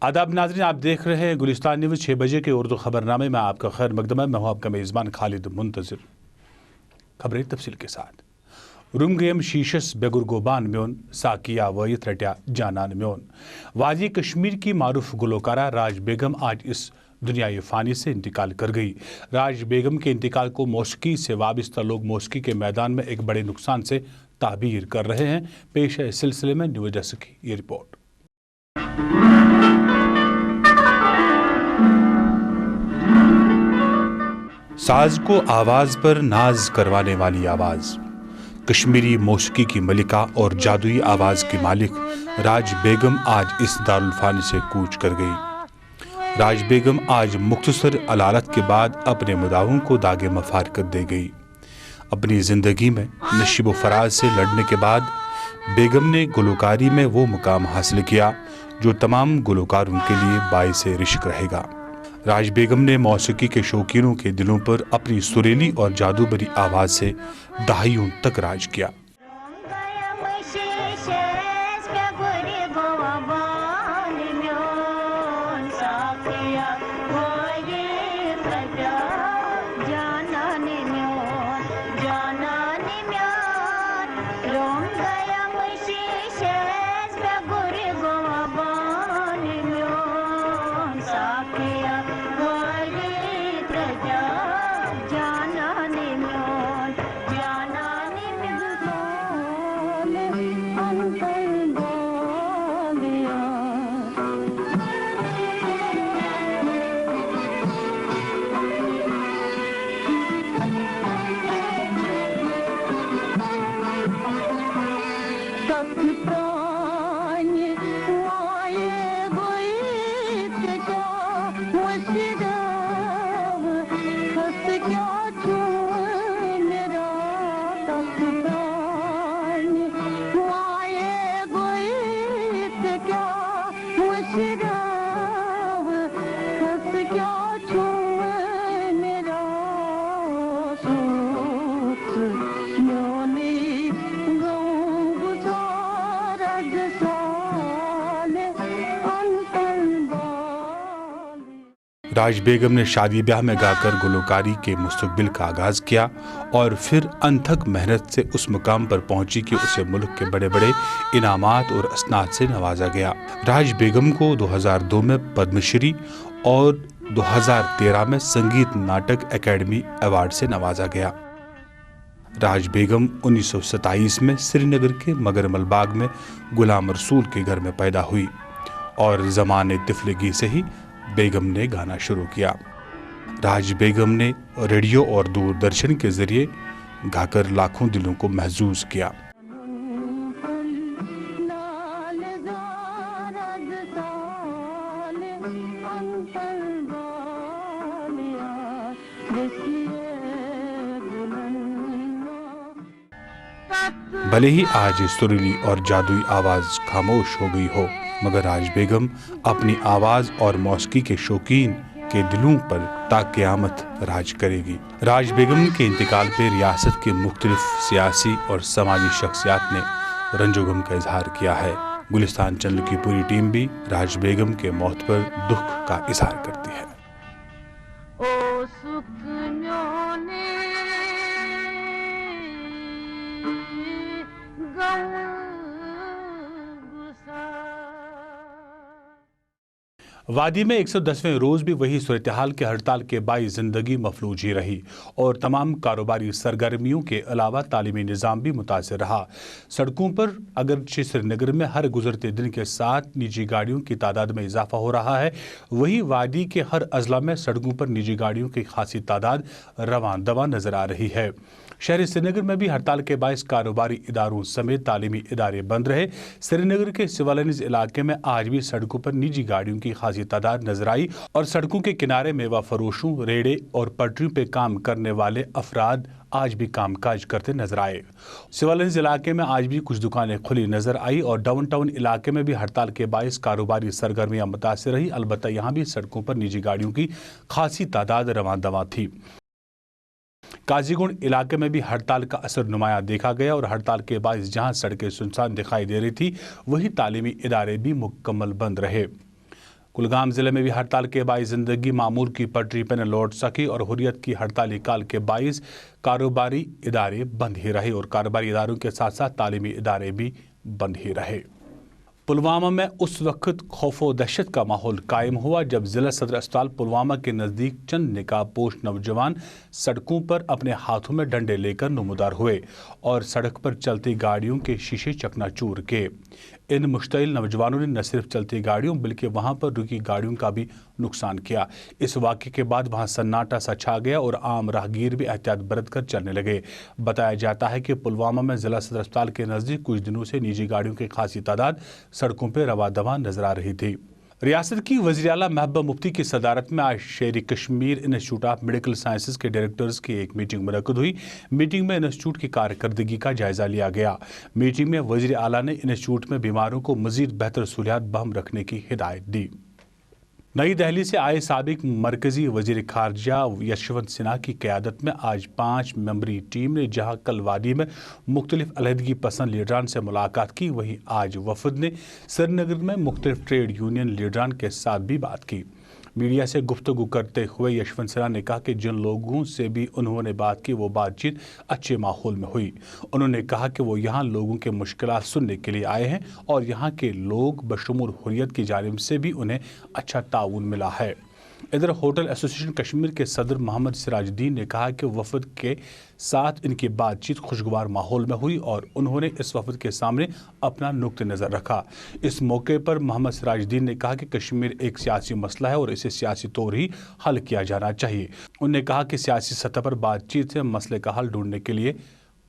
आदाब नाज़रीन, आप देख रहे हैं गुलिस्तान न्यूज़ 6 बजे के उर्दू खबरनामे में आपका खैर मकदम है। मैं हूं आपका मेज़बान खालिद मुंतज़िर। खबरें तफसील के साथ। रुमगेम शीशस बेगुरगोबान म्योन साकिया वयत रटिया जानान म्योन। वादी कश्मीर की मारूफ गुलकारा राज बेगम आज इस दुनियाई फ़ानी से इंतकाल कर गई। राज बेगम के इंतकाल को मौसीकी से वाबस्ता लोग मौसीकी के मैदान में एक बड़े नुकसान से ताबीर कर रहे हैं। पेश है इस सिलसिले में न्यूज़ डेस्क की ये रिपोर्ट। साज को आवाज पर नाज करवाने वाली आवाज, कश्मीरी मौसीकी की मलिका और जादुई आवाज की मालिक राज बेगम आज इस दारुल फानी से कूच कर गई। राज बेगम आज मुख्तसर अलालत के बाद अपने मुदावों को दागे मफारकत दे गई। अपनी जिंदगी में नशीब फराज से लड़ने के बाद बेगम ने गुलकारी में वो मुकाम हासिल किया जो तमाम गुलकारों के लिए बाइसे रिश्क रहेगा। राज बेगम ने मौसीकी के शौकीनों के दिलों पर अपनी सुरीली और जादू भरी आवाज से दहाइयों तक राज किया। राज बेगम ने शादी ब्याह में गाकर गुलकारी के मुस्तकबिल का आगाज किया और फिर अनथक मेहनत से उस मुकाम पर पहुंची कि उसे मुल्क के बड़े बड़े इनामात और असनाद से नवाजा गया। राज बेगम को 2002 में पद्मश्री और 2013 में संगीत नाटक एकेडमी अवार्ड से नवाजा गया। राज बेगम 1927 में श्रीनगर के मगरमल बाग में गुलाम रसूल के घर में पैदा हुई और ज़माने तिफलगी से ही बेगम ने गाना शुरू किया। राज बेगम ने रेडियो और दूरदर्शन के जरिए गाकर लाखों दिलों को महजूज किया। भले ही आज सुरीली और जादुई आवाज खामोश हो गई हो, मगर राज बेगम अपनी आवाज और मौसीकी के शौकीन के दिलों पर ता क़यामत राज करेगी। राज बेगम के इंतकाल पर रियासत के मुख्तलिफ सियासी और समाजी शख्सियात ने रंजोगम का इजहार किया है। गुलिस्तान चैनल की पूरी टीम भी राज बेगम के मौत पर दुख का इजहार करती है। वादी में 110वें रोज भी वही सूरत-ए-हाल के हड़ताल के बाईस जिंदगी मफलूज ही रही और तमाम कारोबारी सरगर्मियों के अलावा तालीमी निज़ाम भी मुतासिर रहा। सड़कों पर अगरचे श्रीनगर में हर गुजरते दिन के साथ निजी गाड़ियों की तादाद में इजाफा हो रहा है, वही वादी के हर अजला में सड़कों पर निजी गाड़ियों की खासी तादाद रवां दवां नजर आ रही है। शहर श्रीनगर में भी हड़ताल के बायस कारोबारी इदारों समेत तालीमी इदारे बंद रहे। श्रीनगर के सिवालिस इलाके में आज भी सड़कों पर निजी गाड़ियों की खासी तादाद नजर आई और सड़कों के किनारे मेवा फरोशों, रेड़े और पटरियों पे काम करने वाले अफराद आज भी कामकाज करते नजर आए। सिवालिस इलाके में आज भी कुछ दुकानें खुली नजर आई और डाउनटाउन इलाके में भी हड़ताल के बायस कारोबारी सरगर्मियां मुतासिर रही। अलबत्ता यहाँ भी सड़कों पर निजी गाड़ियों की खासी तादाद रवां दवां थी। काजीगुंड इलाके में भी हड़ताल का असर नुमाया देखा गया और हड़ताल के बायस जहां सड़कें सुनसान दिखाई दे रही थी, वहीं तालीमी इदारे भी मुकम्मल बंद रहे। कुलगाम जिले में भी हड़ताल के बाइस जिंदगी मामूल की पटरी पर न लौट सकी और हुर्रियत की हड़ताली काल के बाइस कारोबारी इदारे बंद ही रहे और कारोबारी इदारों के साथ साथ तालीमी इदारे भी बंद ही रहे। पुलवामा में उस वक्त खौफ व दहशत का माहौल कायम हुआ जब जिला सदर अस्पताल पुलवामा के नज़दीक चंद निकाबपोश नौजवान सड़कों पर अपने हाथों में डंडे लेकर नमूदार हुए और सड़क पर चलती गाड़ियों के शीशे चकनाचूर किए। इन मुश्तइल नौजवानों ने न सिर्फ चलती गाड़ियों बल्कि वहां पर रुकी गाड़ियों का भी नुकसान किया। इस वाक़े के बाद वहां सन्नाटा सा छा गया और आम राहगीर भी एहतियात बरत कर चलने लगे। बताया जाता है कि पुलवामा में जिला सदर अस्पताल के नज़दीक कुछ दिनों से निजी गाड़ियों की खासी तादाद सड़कों पर रवा दवा नजर आ रही थी। रियासत की वज़ीर आला महबूबा मुफ्ती की सदारत में आज शेर Kashmir institute of medical sciences के डायरेक्टर्स की एक मीटिंग मुनक्कद हुई। मीटिंग में इंस्टीट्यूट की कारकर्दगी का जायजा लिया गया। मीटिंग में वज़ीर आला ने इंस्टीट्यूट में बीमारों को मजीद बेहतर सहूलियात बहाल रखने की हिदायत दी। नई दिल्ली से आए साबिक मरकजी वजीर खारजा यशवंत सिन्हा की क़यादत में आज 5 मेंबरी टीम ने जहां कल वादी में मुख्तलिफ अलहदगी पसंद लीडरान से मुलाकात की, वहीं आज वफद ने श्रीनगर में मुख्तलिफ ट्रेड यूनियन लीडरान के साथ भी बात की। मीडिया से गुफ्तगू करते हुए यशवंत सिन्हा ने कहा कि जिन लोगों से भी उन्होंने बात की वो बातचीत अच्छे माहौल में हुई। उन्होंने कहा कि वो यहाँ लोगों के मुश्किलात सुनने के लिए आए हैं और यहाँ के लोग बशमूल हुर्रियत की जानिब से भी उन्हें अच्छा ताउन मिला है। इधर होटल एसोसिएशन कश्मीर के सदर मोहम्मद सिराजुद्दीन ने कहा कि वफद के साथ इनकी बातचीत खुशगवार माहौल में हुई और उन्होंने इस वफद के सामने अपना नुक्ते नज़र रखा। इस मौके पर मोहम्मद सिराजुद्दीन ने कहा कि कश्मीर एक सियासी मसला है और इसे सियासी तौर ही हल किया जाना चाहिए। उन्होंने कहा कि सियासी सतह पर बातचीत से मसले का हल ढूंढने के लिए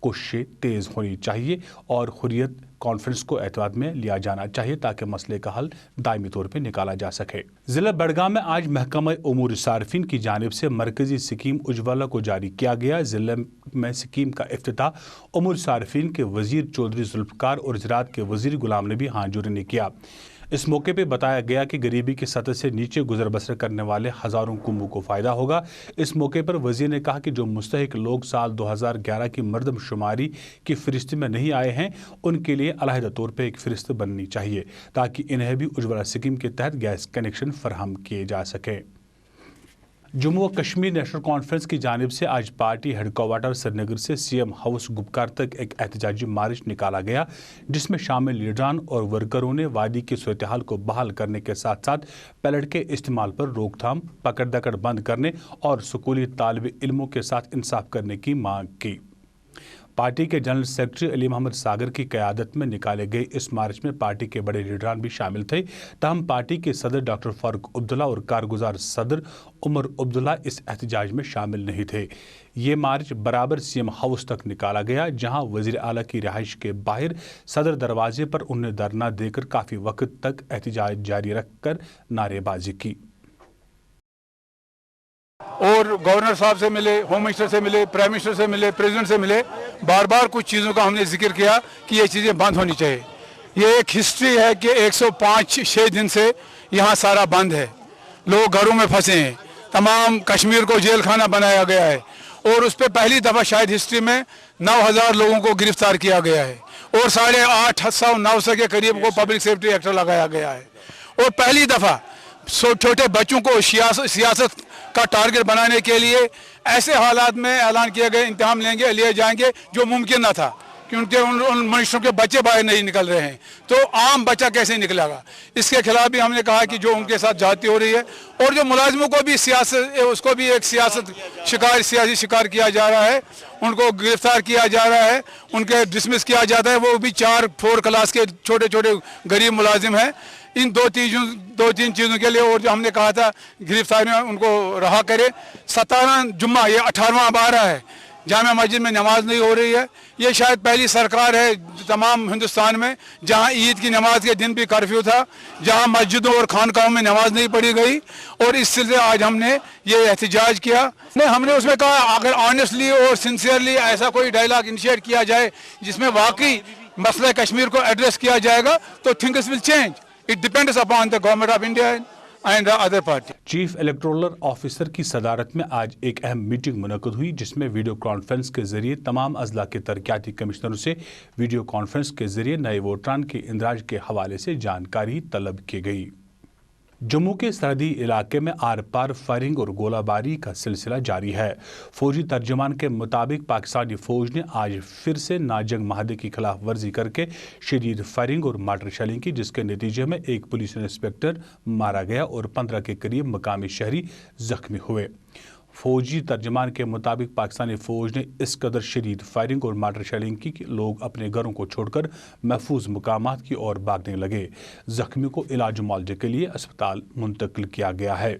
कोशिशें तेज़ होनी चाहिए और हुर्रियत कॉन्फ्रेंस को एतमाद में लिया जाना चाहिए ताकि मसले का हल दायमी तौर पर निकाला जा सके। जिला बड़गाम में आज महकमा उमूर सार्फिन की जानिब से मरकजी स्कीम उज्ज्वला को जारी किया गया। जिले में स्कीम का इफ्तिताह उमूर सार्फिन के वजीर चौधरी जुल्फकार और ज़राअत के वजीर गुलाम नबी हांजूरी ने किया। इस मौके पर बताया गया कि गरीबी की सतह से नीचे गुजर बसर करने वाले हज़ारों कुंबों को फ़ायदा होगा। इस मौके पर वज़ीर ने कहा कि जो मुस्तहिक लोग साल 2011 की मर्दमशुमारी की फ़हरिस्त में नहीं आए हैं उनके लिए अलहदा तौर पर एक फ़हरिस्त बननी चाहिए ताकि इन्हें भी उज्ज्वला स्कीम के तहत गैस कनेक्शन फराहम किए जा सकें। जम्मू व कश्मीर नेशनल कॉन्फ्रेंस की जानिब से आज पार्टी हेडक्वार्टर श्रीनगर से सीएम हाउस गुपकार तक एक एहतजाजी मार्च निकाला गया, जिसमें शामिल लीडरान और वर्करों ने वादी की सूरत हाल को बहाल करने के साथ साथ पैलेट के इस्तेमाल पर रोकथाम, पकड़ दकड़ बंद करने और स्कूली तालिब इल्मों के साथ इंसाफ करने की मांग की। पार्टी के जनरल सेक्रेटरी अली मोहम्मद सागर की क़यादत में निकाले गए इस मार्च में पार्टी के बड़े लीडरान भी शामिल थे। ताहम पार्टी के सदर डॉक्टर फारूक अब्दुल्ला और कारगुजार सदर उमर अब्दुल्ला इस एहतजाज में शामिल नहीं थे। ये मार्च बराबर सीएम हाउस तक निकाला गया, जहां वज़ीर आला की रिहाइश के बाहर सदर दरवाजे पर उन्हें धरना देकर काफ़ी वक्त तक एहतजाज जारी रखकर नारेबाजी की और गवर्नर साहब से मिले, होम मिनिस्टर से मिले, प्राइम मिनिस्टर से मिले, प्रेसिडेंट से मिले। बार बार कुछ चीज़ों का हमने जिक्र किया कि ये चीज़ें बंद होनी चाहिए। ये एक हिस्ट्री है कि 105-6 दिन से यहाँ सारा बंद है, लोग घरों में फंसे हैं, तमाम कश्मीर को जेल खाना बनाया गया है और उस पर पहली दफ़ा शायद हिस्ट्री में 9000 लोगों को गिरफ्तार किया गया है और 850-900 के करीब को पब्लिक सेफ्टी एक्ट लगाया गया है। और पहली दफ़ा छोटे बच्चों को सियासत का टारगेट बनाने के लिए ऐसे हालात में ऐलान किया गया इंतकाम लिए जाएंगे जो मुमकिन न था, क्योंकि उन मनुष्यों के बच्चे बाहर नहीं निकल रहे हैं, तो आम बच्चा कैसे निकलेगा। इसके खिलाफ भी हमने कहा कि जो उनके साथ जाती हो रही है और जो मुलाजिमों को भी उसको भी एक सियासी शिकार किया जा रहा है, उनको गिरफ्तार किया जा रहा है, उनके डिसमिस किया जाता है। वो भी 4 क्लास के छोटे छोटे गरीब मुलाजिम हैं। इन दो तीन चीज़ों के लिए और जो हमने कहा था गिरफ्तारी में उनको रहा करे। 17 जुम्मा ये 18वां बार है जामिया मस्जिद में नमाज नहीं हो रही है। ये शायद पहली सरकार है तमाम हिंदुस्तान में जहां ईद की नमाज के दिन भी कर्फ्यू था, जहां मस्जिदों और खानकाहों में नमाज नहीं पढ़ी गई और इस सिलसिले आज हमने ये एहतजाज किया। हमने उसमें कहा अगर ऑनेस्टली और सिंसियरली ऐसा कोई डायलॉग इनिशिएट किया जाए जिसमें वाकई मसला कश्मीर को एड्रेस किया जाएगा तो things will change. It depends upon the government of India and the other party. Chief electoral officer की सदारत में आज एक अहम मीटिंग मुनक्कद हुई, जिसमें वीडियो कॉन्फ्रेंस के जरिए तमाम अजला के तरक्याती कमिश्नरों से वीडियो कॉन्फ्रेंस के जरिए नए वोटरान के इंदराज के हवाले से जानकारी तलब की गई। जम्मू के सरहदी इलाके में आर पार फायरिंग और गोलाबारी का सिलसिला जारी है। फौजी तर्जमान के मुताबिक पाकिस्तानी फौज ने आज फिर से नाजंग माहदे की खिलाफ वर्जी करके शदीद फायरिंग और मार्टर शेलिंग की, जिसके नतीजे में एक पुलिस इंस्पेक्टर मारा गया और 15 के करीब मकामी शहरी जख्मी हुए। फौजी तर्जमान के मुताबिक पाकिस्तानी फौज ने इस कदर शदीद फायरिंग और मार्टर शेलिंग की कि लोग अपने घरों को छोड़कर महफूज मकामात की ओर भागने लगे। जख्मियों को इलाज मुआवजे के लिए अस्पताल मुंतकिल किया गया है।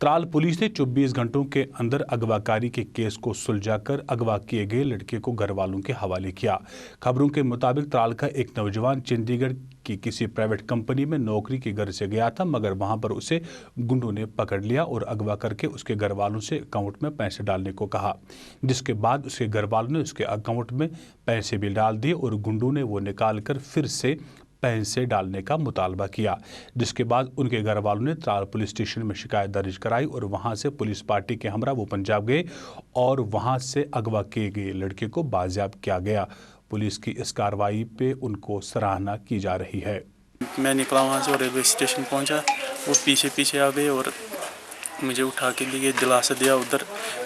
त्राल पुलिस ने 24 घंटों के अंदर अगवाकारी के केस को सुलझाकर अगवा किए गए लड़के को घर वालों के हवाले किया। खबरों के मुताबिक त्राल का एक नौजवान चंडीगढ़ की किसी प्राइवेट कंपनी में नौकरी के घर से गया था, मगर वहां पर उसे गुंडों ने पकड़ लिया और अगवा करके उसके घर वालों से अकाउंट में पैसे डालने को कहा, जिसके बाद उसके घर वालों ने उसके अकाउंट में पैसे भी डाल दिए और गुंडों ने वो निकाल कर फिर से पैसे डालने का मुतालबा किया, जिसके बाद उनके घर वालों ने त्राल पुलिस स्टेशन में शिकायत दर्ज कराई और वहां से पुलिस पार्टी के हमरा वो पंजाब गए और वहां से अगवा किए गए लड़के को बाजियाब किया गया। पुलिस की इस कार्रवाई पे उनको सराहना की जा रही है। मैं निकला वहाँ से और रेलवे स्टेशन पहुँचा, वो पीछे पीछे आ गए और मुझे उठा के लिए दिलासा दिया उधर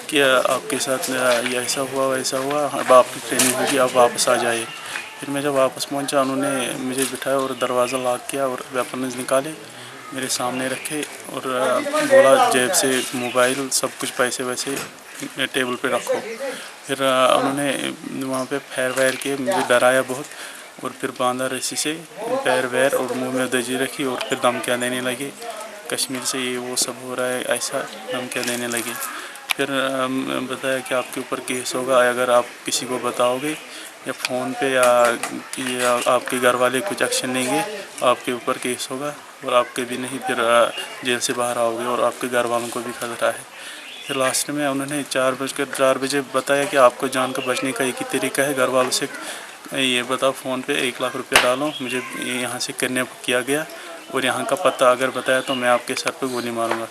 कि आपके साथ ये ऐसा हुआ वैसा हुआ, अब आपकी ट्रेनिंग होगी, आप वापस आ जाइए। फिर मैं जब वापस पहुंचा, उन्होंने मुझे बिठाया और दरवाज़ा लॉक किया और वेपन्स निकाले मेरे सामने रखे और बोला जेब से मोबाइल सब कुछ पैसे वैसे टेबल पे रखो। फिर उन्होंने वहाँ पे फैर वैर किए, मुझे डराया बहुत और फिर बांधा रस्सी से पैर वैर और मुँह में दजी रखी और फिर धमकियाँ देने लगे, कश्मीर से ये वो सब हो रहा है, ऐसा धमकियाँ देने लगे। फिर बताया कि आपके ऊपर केस होगा अगर आप किसी को बताओगे या फ़ोन पे या आपके घर वाले कुछ एक्शन लेंगे, आपके ऊपर केस होगा और आपके भी नहीं फिर जेल से बाहर आओगे और आपके घर वालों को भी खतरा है। फिर लास्ट में उन्होंने 4 बजे बताया कि आपको जान का बचने का एक ही तरीका है, घर वालों से ये बताओ फ़ोन पे 1 लाख रुपया डालो, मुझे यहाँ से किडनैप किया गया और यहाँ का पता अगर बताया तो मैं आपके सर पे गोली मारूंगा।